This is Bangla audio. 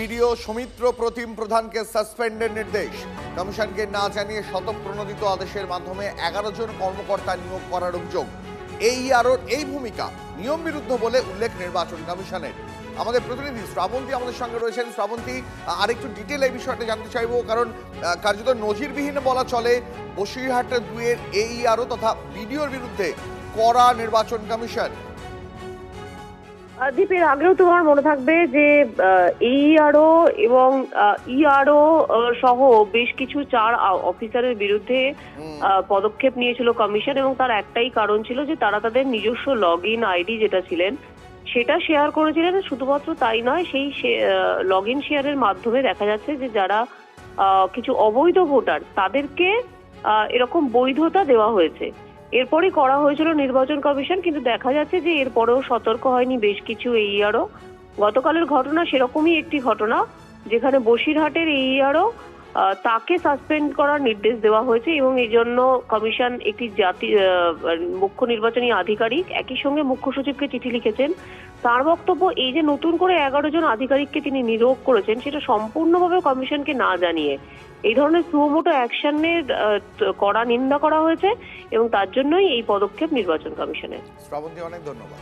বিডিও সৌমিত্র প্রতিম প্রধানকে সাসপেন্ডের নির্দেশ। কমিশনকে না জানিয়ে স্বতঃপ্রণোদিত আদেশের মাধ্যমে 11 জন কর্মকর্তা নিয়োগ করার অভিযোগ। এই ভূমিকা নিয়ম বিরুদ্ধ বলে উল্লেখ নির্বাচন কমিশনের। আমাদের প্রতিনিধি শ্রাবন্তী আমাদের সঙ্গে রয়েছেন। শ্রাবন্তী, আরেকটু ডিটেল এই বিষয়টা জানতে চাইবো, কারণ কার্যত নজিরবিহীন বলা চলে বসিরহাটের দুয়ের AERO তথা বিডিওর বিরুদ্ধে কড়া নির্বাচন কমিশন। দীপের আগেও তোমার মনে থাকবে যে AERO এবং ERO সহ বেশ কিছু 4 অফিসারের বিরুদ্ধে পদক্ষেপ নিয়েছিল কমিশন, এবং তার একটাই কারণ ছিল যে তারা তাদের নিজস্ব লগইন আইডি যেটা ছিলেন সেটা শেয়ার করেছিলেন। শুধুমাত্র তাই নয়, সেই লগইন শেয়ারের মাধ্যমে দেখা যাচ্ছে যে যারা কিছু অবৈধ ভোটার তাদেরকে এরকম বৈধতা দেওয়া হয়েছে। এরপরই করা হয়েছিল নির্বাচন কমিশন, কিন্তু দেখা যাচ্ছে যে এরপরেও সতর্ক হয়নি বেশ কিছু AERO। গতকালের ঘটনা সেরকমই একটি ঘটনা, যেখানে বসিরহাটের AERO তাকে সাসপেন্ড করার নির্দেশ দেওয়া হয়েছে, এবং এই জন্য কমিশন একটি মুখ্য নির্বাচনী আধিকারিক একই সঙ্গে মুখ্য সচিবকে চিঠি লিখেছেন। তার বক্তব্য, এই যে নতুন করে 11 জন আধিকারিককে তিনি নিয়োগ করেছেন সেটা সম্পূর্ণভাবে কমিশনকে না জানিয়ে এই ধরনের সুমোটো অ্যাকশনের কড়া নিন্দা করা হয়েছে, এবং তার জন্যই এই পদক্ষেপ নির্বাচন কমিশনের। শ্রাবন্তী, অনেক ধন্যবাদ।